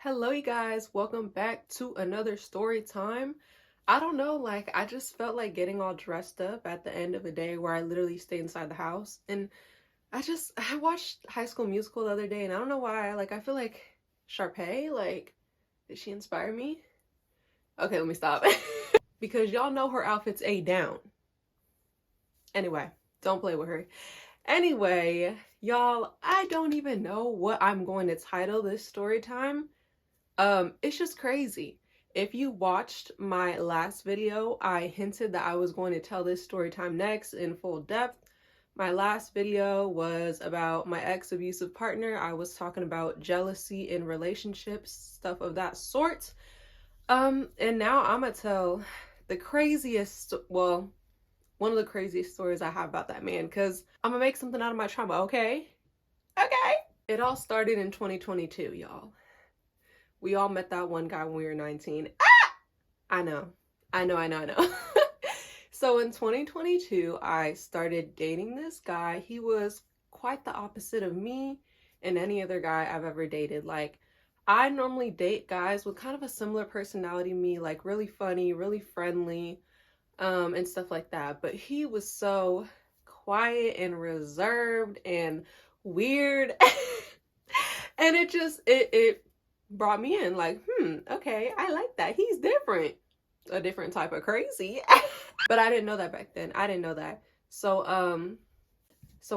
Hello, you guys. Welcome back to another story time. I don't know, I just felt like getting all dressed up at the end of a day where I literally stay inside the house. And I watched High School Musical the other day, and I don't know why. I feel like Sharpay, did she inspire me? Okay, let me stop. Because y'all know her outfit's A down. Anyway, don't play with her. Anyway, y'all, I don't even know what I'm going to title this story time. It's just crazy. If you watched my last video, I hinted that I was going to tell this story time next in full depth. My last video was about my ex-abusive partner. I was talking about jealousy in relationships, stuff of that sort. And now I'm gonna tell the craziest, well, one of the craziest stories I have about that man, because I'm gonna make something out of my trauma, okay? Okay. It all started in 2022, y'all. We all met that one guy when we were 19. I know. So in 2022, I started dating this guy. He was quite the opposite of me and any other guy I've ever dated. I normally date guys with kind of a similar personality to me, really funny, really friendly, and stuff like that. But he was so quiet and reserved and weird. And it brought me in okay, I like that. He's different. A different type of crazy. But I didn't know that back then. I didn't know that. So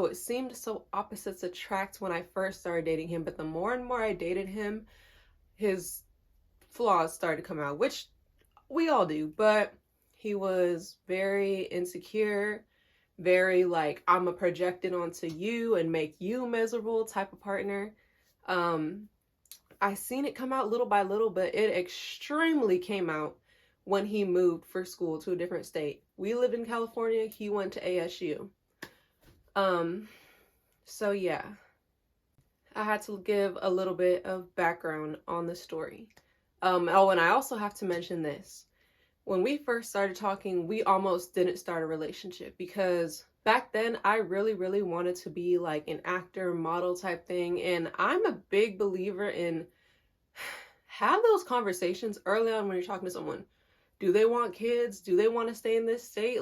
it seemed so opposites attract when I first started dating him, but the more and more I dated him, his flaws started to come out, which we all do, but he was very insecure, very I'm a project it onto you and make you miserable type of partner. I seen it come out little by little, but it extremely came out when he moved for school to a different state. We lived in California, he went to ASU. So yeah, I had to give a little bit of background on the story. Oh, and I also have to mention this. When we first started talking, we almost didn't start a relationship because back then I really, really wanted to be like an actor, model type thing. And I'm a big believer in have those conversations early on when you're talking to someone. Do they want kids? Do they want to stay in this state?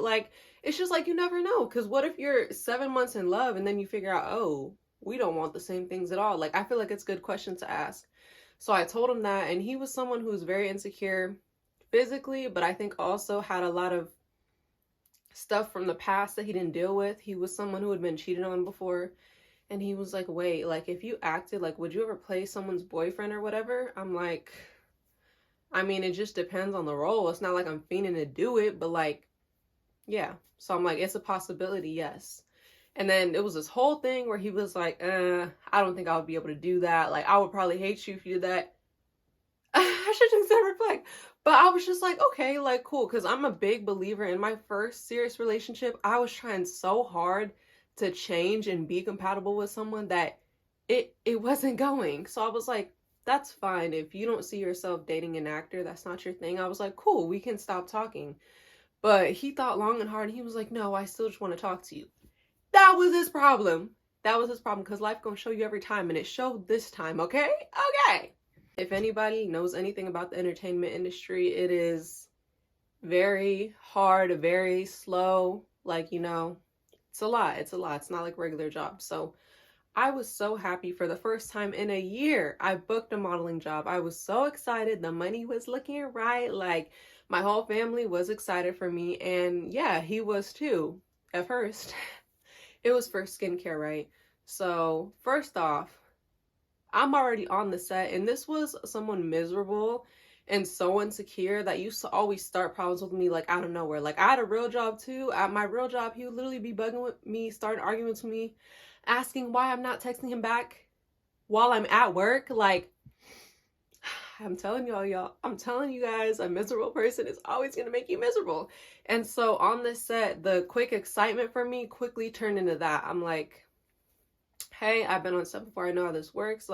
It's just you never know. Because what if you're 7 months in love and then you figure out, oh, we don't want the same things at all? I feel like it's a good question to ask. So I told him that, and he was someone who was very insecure physically, but I think also had a lot of stuff from the past that he didn't deal with. He was someone who had been cheated on before. And he was like, wait, if you acted would you ever play someone's boyfriend or whatever? I'm like, I mean, it just depends on the role. It's not like I'm fiending to do it, but yeah. So I'm like, it's a possibility, yes. And then it was this whole thing where he was like, I don't think I would be able to do that. I would probably hate you if you did that. I should have said reflect. But I was just like, okay, cool. Because I'm a big believer in my first serious relationship. I was trying so hard to change and be compatible with someone that it wasn't going. So I was like, that's fine. If you don't see yourself dating an actor, that's not your thing. I was like, cool, we can stop talking. But he thought long and hard, and he was like, no, I still just want to talk to you. That was his problem. That was his problem, because life gonna show you every time, and it showed this time, okay? Okay. If anybody knows anything about the entertainment industry, it is very hard, very slow. It's a lot. It's a lot. It's not like regular jobs. So I was so happy for the first time in a year. I booked a modeling job. I was so excited. The money was looking right. My whole family was excited for me. And yeah, he was too at first. It was for skincare, right? So first off, I'm already on the set, and this was someone miserable and so insecure that used to always start problems with me out of nowhere. I had a real job too. At my real job, he would literally be bugging with me, starting arguments with me, asking why I'm not texting him back while I'm at work. I'm telling y'all, I'm telling you guys, a miserable person is always gonna make you miserable. And so on this set, the quick excitement for me quickly turned into that. I'm like, hey, I've been on set before, I know how this works.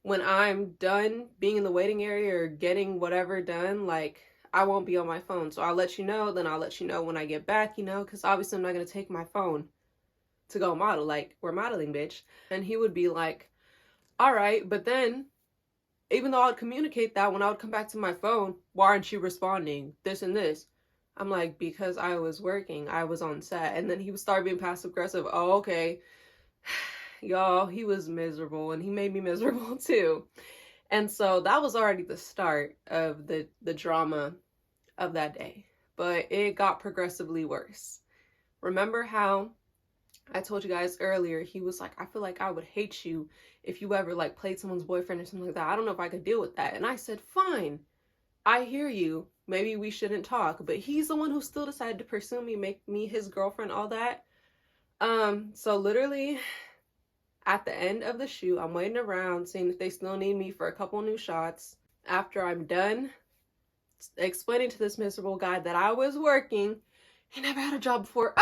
When I'm done being in the waiting area or getting whatever done, I won't be on my phone. So I'll let you know, then I'll let you know when I get back, because obviously I'm not going to take my phone to go model. We're modeling, bitch. And he would be like, all right, but then even though I would communicate that, when I would come back to my phone, why aren't you responding? This and this. I'm like, because I was working, I was on set. And then he would start being passive aggressive. Oh, okay. Y'all, he was miserable, and he made me miserable too. And so that was already the start of the drama of that day. But it got progressively worse. Remember how I told you guys earlier, he was like, I feel like I would hate you if you ever like played someone's boyfriend or something like that. I don't know if I could deal with that. And I said, fine, I hear you. Maybe we shouldn't talk. But he's the one who still decided to pursue me, make me his girlfriend, all that. So literally at the end of the shoot, I'm waiting around, seeing if they still need me for a couple new shots. After I'm done explaining to this miserable guy that I was working, he never had a job before.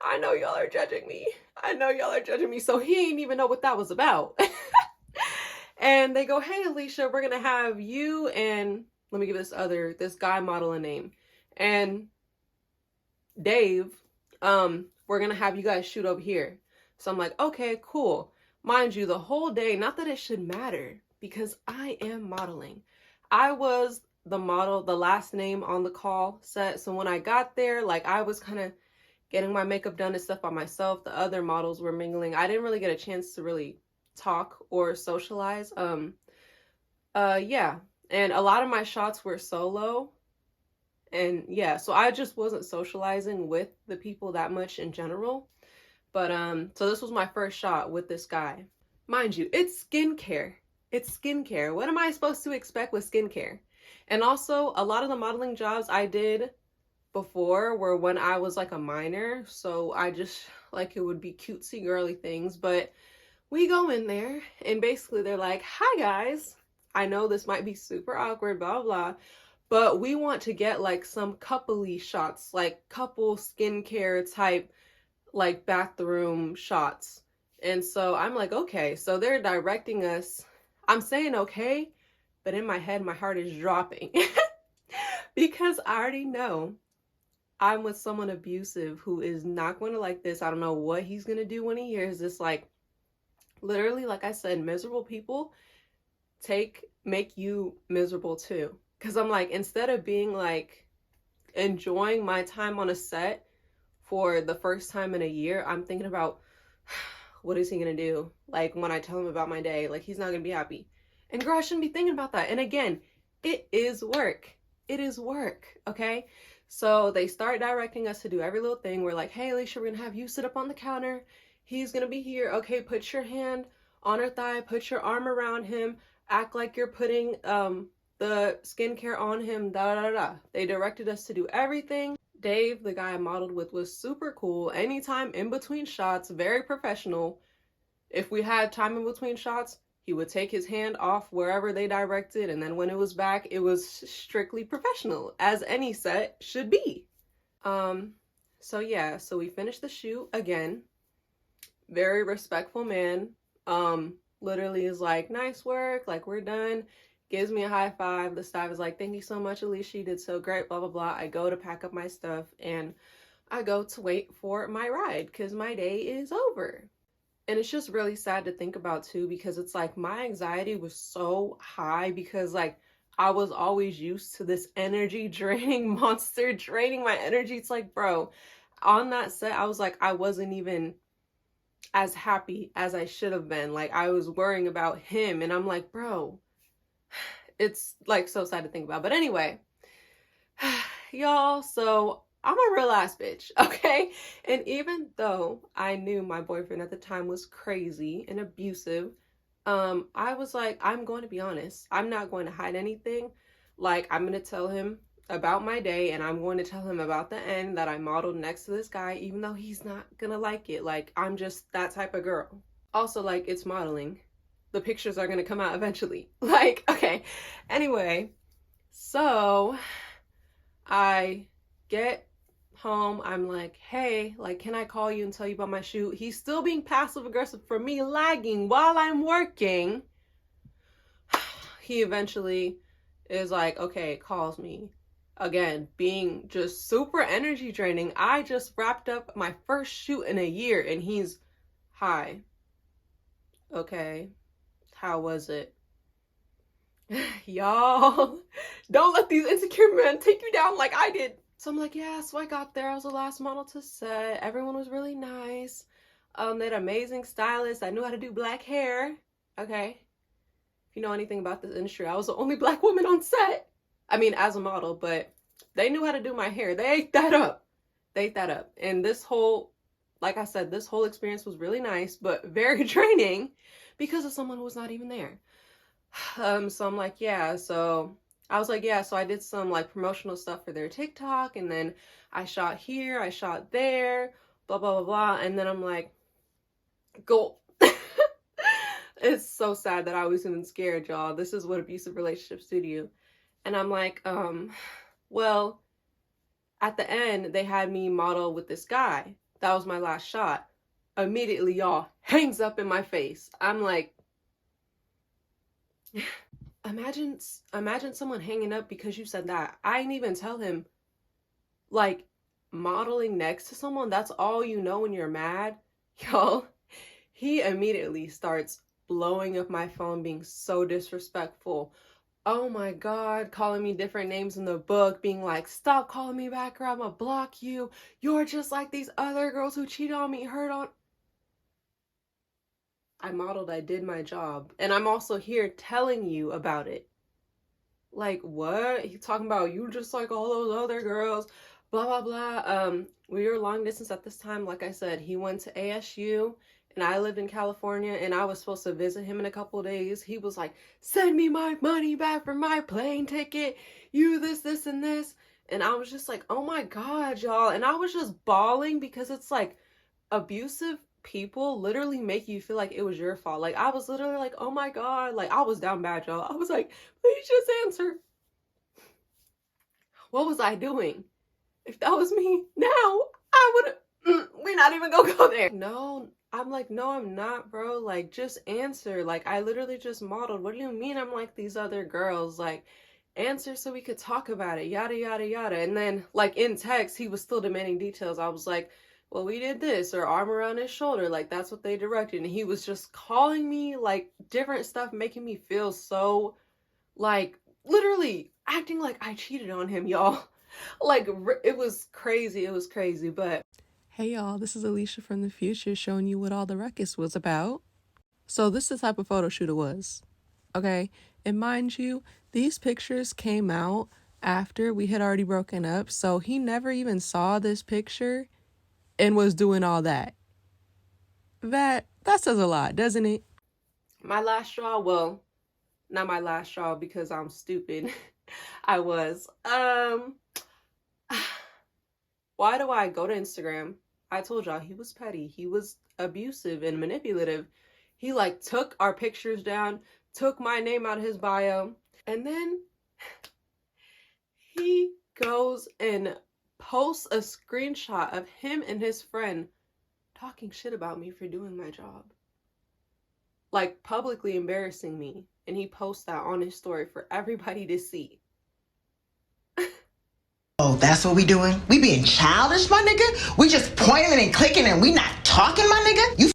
I know y'all are judging me. I know y'all are judging me. So he ain't even know what that was about. And they go, hey, Alicia, we're going to have you and let me give this guy model a name. And Dave, we're going to have you guys shoot over here. So I'm like, okay, cool. Mind you, the whole day, not that it should matter because I am modeling. I was the model, the last name on the call set. So when I got there, like I was kind of getting my makeup done and stuff by myself. The other models were mingling. I didn't really get a chance to really talk or socialize. Yeah. And a lot of my shots were solo. And yeah, so I just wasn't socializing with the people that much in general. But so this was my first shot with this guy. Mind you, it's skincare. It's skincare. What am I supposed to expect with skincare? And also, a lot of the modeling jobs I did before were when I was like a minor, so I just like it would be cutesy girly things. But we go in there and basically they're like, hi guys, I know this might be super awkward, blah blah, but we want to get like some coupley shots, like couple skincare type like bathroom shots. And so I'm like, okay, so they're directing us. I'm saying okay, but in my head my heart is dropping because I already know I'm with someone abusive who is not going to like this. I don't know what he's going to do when he hears this. Like, literally, like I said, miserable people make you miserable too. Because I'm like, instead of being like enjoying my time on a set for the first time in a year, I'm thinking about what is he going to do? Like, when I tell him about my day, like, he's not going to be happy. And girl, I shouldn't be thinking about that. And again, it is work. It is work, okay? So they start directing us to do every little thing. We're like, hey, Alicia, we're going to have you sit up on the counter. He's going to be here. Okay, put your hand on her thigh. Put your arm around him. Act like you're putting the skincare on him. Da da da. They directed us to do everything. Dave, the guy I modeled with, was super cool. Anytime in between shots, very professional. If we had time in between shots, he would take his hand off wherever they directed, and then when it was back, it was strictly professional, as any set should be. So yeah, so we finished the shoot again. Very respectful man. Literally is like, nice work, like we're done. Gives me a high five. The staff is like, thank you so much, Alicia, you did so great, blah, blah, blah. I go to pack up my stuff, and I go to wait for my ride, because my day is over. And it's just really sad to think about too, because it's like my anxiety was so high because like I was always used to this energy draining monster draining my energy. It's like, bro, on that set, I was like, I wasn't even as happy as I should have been. Like, I was worrying about him, and I'm like, bro, it's like so sad to think about. But anyway, y'all, so I'm a real ass bitch, okay? And even though I knew my boyfriend at the time was crazy and abusive, I was like, I'm going to be honest. I'm not going to hide anything. Like, I'm going to tell him about my day, and I'm going to tell him about the end that I modeled next to this guy, even though he's not going to like it. Like, I'm just that type of girl. Also, like, it's modeling. The pictures are going to come out eventually. Like, okay. Anyway, so I get home. I'm like, hey, like, can I call you and tell you about my shoot? He's still being passive aggressive for me lagging while I'm working. He eventually is like, okay, calls me again, being just super energy draining. I just wrapped up my first shoot in a year, and he's, hi, okay, how was it? Y'all, don't let these insecure men take you down like I did. So I'm like, yeah, so I got there. I was the last model to set. Everyone was really nice. They had amazing stylists. I knew how to do black hair. Okay. If you know anything about this industry, I was the only black woman on set. I mean, as a model, but they knew how to do my hair. They ate that up. They ate that up. And this whole, like I said, this whole experience was really nice, but very draining because of someone who was not even there. So I'm like, yeah, so I was like, yeah, so I did some like promotional stuff for their TikTok, and then I shot here, I shot there, blah, blah, blah, blah. And then I'm like, go. It's so sad that I was even scared, y'all. This is what abusive relationships do to you. And I'm like, well, at the end, they had me model with this guy. That was my last shot. Immediately, y'all, hangs up in my face. I'm like, imagine someone hanging up because you said that. I didn't even tell him, like, modeling next to someone, that's all you know when you're mad. Y'all, he immediately starts blowing up my phone, being so disrespectful. Oh my God, calling me different names in the book, being like, stop calling me back or I'm gonna block you. You're just like these other girls who cheated on me, hurt on. I modeled, I did my job. And I'm also here telling you about it. Like, what? He's talking about you just like all those other girls, blah, blah, blah. We were long distance at this time. Like I said, he went to ASU and I lived in California and I was supposed to visit him in a couple of days. He was like, send me my money back for my plane ticket. You this, and this. And I was just like, oh my God, y'all. And I was just bawling because it's like abusive people literally make you feel like it was your fault. Like I was literally like, oh my God, like I was down bad, y'all. I was like, please just answer. What was I doing? If that was me now, I would we're not even gonna go there. No, I'm like, no, I'm not, bro. Like, just answer. Like, I literally just modeled. What do you mean I'm like these other girls? Like, answer so we could talk about it, yada, yada, yada. And then, like, in text, he was still demanding details. I was like, well, we did this, or arm around his shoulder. Like, that's what they directed. And he was just calling me, like, different stuff, making me feel so, like, literally acting like I cheated on him, y'all. Like, it was crazy. It was crazy, but... Hey y'all, this is Alicia from the future showing you what all the ruckus was about. So this is the type of photo shoot it was, okay? And mind you, these pictures came out after we had already broken up, so he never even saw this picture and was doing all that. That says a lot, doesn't it? My last straw, well, not my last straw because I'm stupid. I was. Why do I go to Instagram? I told y'all he was petty. He was abusive and manipulative. He like took our pictures down, took my name out of his bio, and then he goes and posts a screenshot of him and his friend talking shit about me for doing my job. Like publicly embarrassing me. And he posts that on his story for everybody to see. Oh, that's what we doing? We being childish, my nigga? We just pointing and clicking and we not talking, my nigga?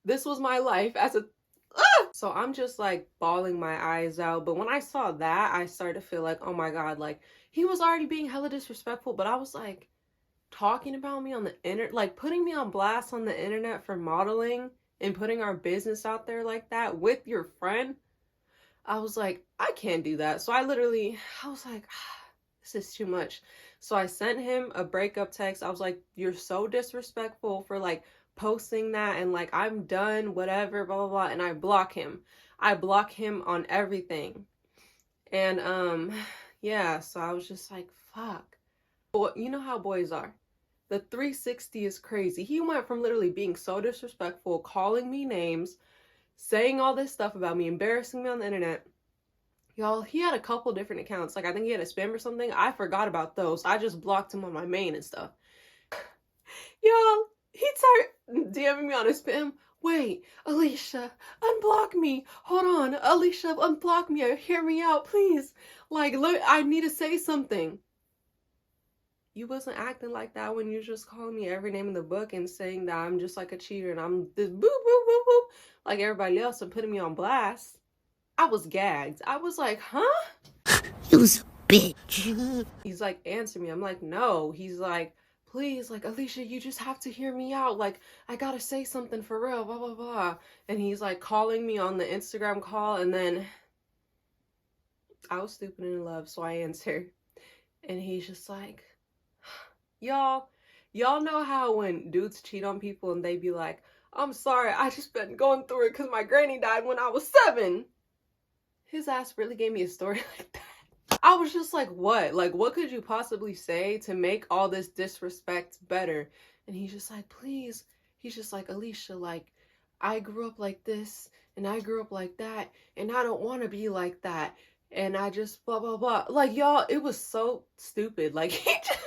This was my life as a... So I'm just like bawling my eyes out. But when I saw that, I started to feel like, oh my God, like he was already being hella disrespectful. But I was like, talking about me on the internet, like putting me on blast on the internet for modeling and putting our business out there like that with your friend. I was like, I can't do that. So I was like, this is too much. So I sent him a breakup text. I was like, you're so disrespectful for like posting that and like I'm done, whatever, blah, blah, blah. And I block him. I block him on everything. And yeah, so I was just like, fuck. But you know how boys are. The 360 is crazy. He went from literally being so disrespectful, calling me names, saying all this stuff about me, embarrassing me on the internet. Y'all, he had a couple different accounts. Like, I think he had a spam or something. I forgot about those. I just blocked him on my main and stuff. Y'all, he started DMing me on his spam. Wait, Alicia, unblock me. Hold on, Alicia, unblock me. Hear me out, please. Like, look, I need to say something. you wasn't acting like that when you was just calling me every name in the book and saying that I'm just like a cheater and I'm this boo boo boo boo like everybody else and putting me on blast. I was gagged. I was like, huh? You bitch. He's like, answer me. I'm like, no. He's like, please, like, Alicia, you just have to hear me out. Like, I gotta say something for real, blah, blah, blah. And he's like calling me on the Instagram call. And then I was stupid and in love, so I answered. And he's just like, y'all know how when dudes cheat on people and they be like, I'm sorry, I just been going through it because my granny died when I was 7. His ass really gave me a story like that. I was just like, what? Like, what could you possibly say to make all this disrespect better? And he's just like, please. He's just like, Alicia, like, I grew up like this, and I grew up like that, and I don't want to be like that. And I just blah, blah, blah. Like, y'all, it was so stupid. Like, he just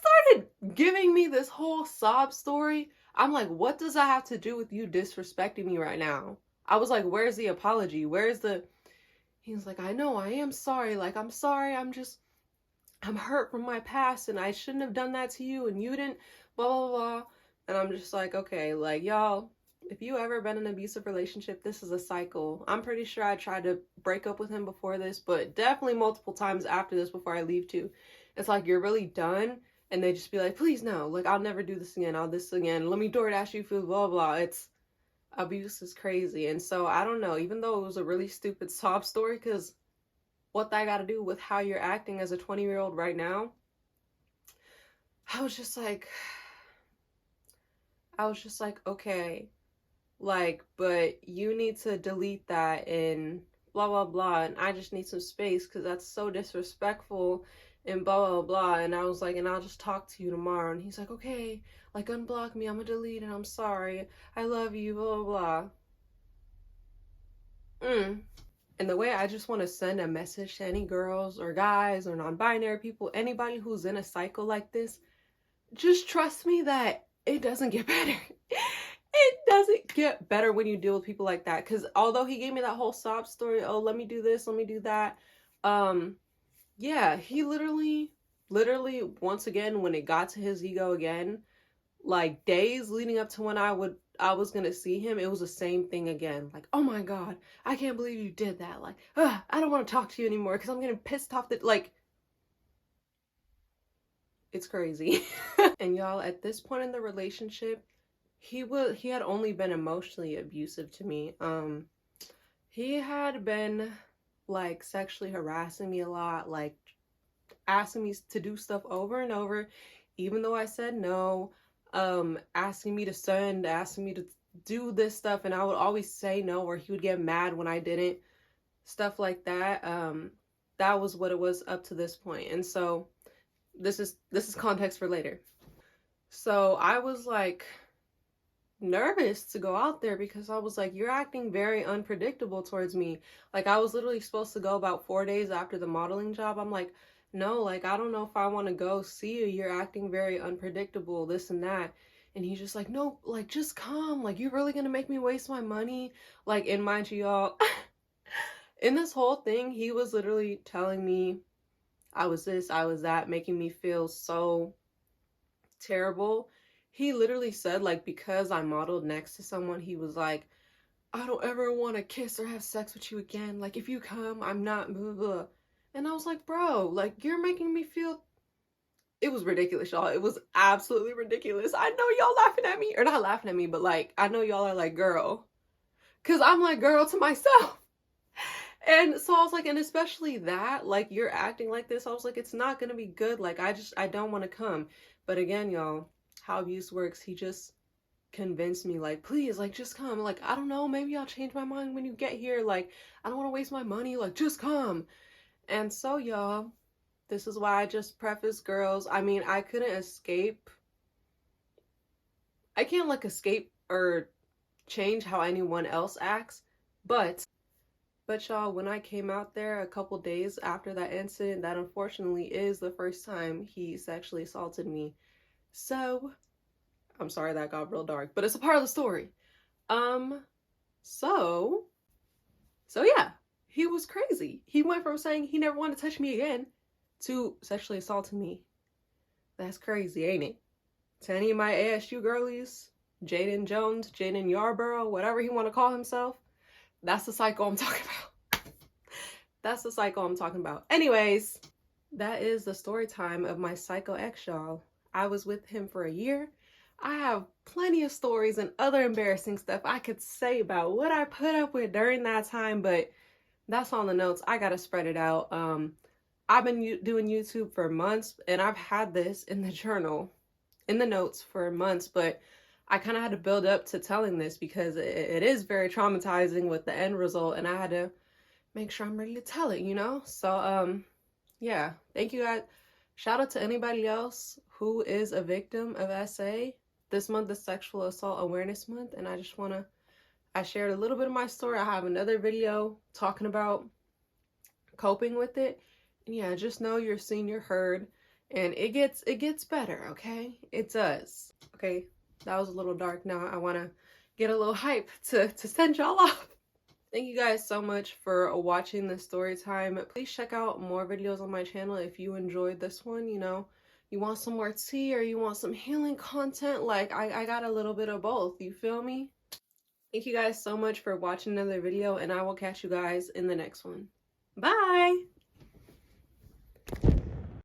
started giving me this whole sob story. I'm like, what does that have to do with you disrespecting me right now? I was like, where's the apology? Where's the... He was like, I know, I am sorry. Like, I'm sorry. I'm hurt from my past and I shouldn't have done that to you and you didn't, blah, blah, blah. And I'm just like, okay, like, y'all, if you ever been in an abusive relationship, this is a cycle. I'm pretty sure I tried to break up with him before this, but definitely multiple times after this before I leave too. It's like, you're really done. And they just be like, please no, like, I'll never do this again. I'll this again. Let me DoorDash you food, blah, blah. It's... abuse is crazy. And so I don't know, even though it was a really stupid sob story, because what that got to do with how you're acting as a 20-year-old right now, I was just like, okay, like, but you need to delete that and blah blah blah, and I just need some space because that's so disrespectful and blah blah blah. And I was like, and I'll just talk to you tomorrow. And he's like, okay, like, unblock me, I'm gonna delete it, I'm sorry, I love you, blah blah blah. And the way I just want to send a message to any girls or guys or non-binary people, anybody who's in a cycle like this, just trust me that it doesn't get better. It doesn't get better when you deal with people like that. Because although he gave me that whole sob story, oh, let me do this, let me do that. Yeah, he literally, once again, when it got to his ego again, like days leading up to when I was gonna see him, it was the same thing again. Like, oh my God, I can't believe you did that. Like, I don't want to talk to you anymore because I'm getting pissed off that, like, it's crazy. And y'all, at this point in the relationship, he had only been emotionally abusive to me. He had been like sexually harassing me a lot, like asking me to do stuff over and over, even though I said no. Asking me to send, asking me to do this stuff, and I would always say no, or he would get mad when I didn't, stuff like that. That was what it was up to this point. And so this is context for later. So I was like nervous to go out there because I was like, you're acting very unpredictable towards me. Like, I was literally supposed to go about 4 days after the modeling job. I'm like, no, like, I don't know if I want to go see you. You're acting very unpredictable, this and that. And he's just like, no, like, just come. Like, you're really gonna make me waste my money? Like, and mind you, y'all, in this whole thing, he was literally telling me I was this, I was that, making me feel so terrible. He literally said, like, because I modeled next to someone, he was like, I don't ever want to kiss or have sex with you again. Like, if you come, I'm not blah, blah, blah. And I was like, bro, like, you're making me feel... It was ridiculous, y'all. It was absolutely ridiculous. I know y'all laughing at me, or not laughing at me, but like, I know y'all are like, girl, because I'm like, girl to myself. And so I was like, and especially that, like, you're acting like this. I was like, it's not gonna be good. Like, I don't want to come. But again, y'all, how abuse works, he just convinced me, like, please, like, just come. Like, I don't know, maybe I'll change my mind when you get here. Like, I don't want to waste my money. Like, just come. And so, y'all, this is why I just preface, girls, I mean, I couldn't escape. I can't, like, escape or change how anyone else acts. But y'all, when I came out there a couple days after that incident, that unfortunately is the first time he sexually assaulted me. So, I'm sorry that got real dark, but it's a part of the story. So yeah, he was crazy. He went from saying he never wanted to touch me again to sexually assaulting me. That's crazy, ain't it? To any of my ASU girlies, Jaden Jones, Jaden Yarborough, whatever he want to call himself, that's the psycho I'm talking about. That's the psycho I'm talking about. Anyways, that is the story time of my psycho ex, y'all. I was with him for a year. I have plenty of stories and other embarrassing stuff I could say about what I put up with during that time, but that's on the notes. I gotta spread it out. I've been doing YouTube for months, and I've had this in the journal, in the notes for months, but I kind of had to build up to telling this because it is very traumatizing with the end result, and I had to make sure I'm ready to tell it, you know? So, yeah, thank you guys. Shout out to anybody else who is a victim of SA. This month is Sexual Assault Awareness Month, and I shared a little bit of my story. I have another video talking about coping with it. And yeah, just know you're seen, you're heard, and it gets better, okay? It does. Okay, that was a little dark. Now I want to get a little hype to send y'all off. Thank you guys so much for watching this story time. Please check out more videos on my channel if you enjoyed this one. You know, you want some more tea or you want some healing content, like I got a little bit of both, you feel me? Thank you guys so much for watching another video, and I will catch you guys in the next one. Bye!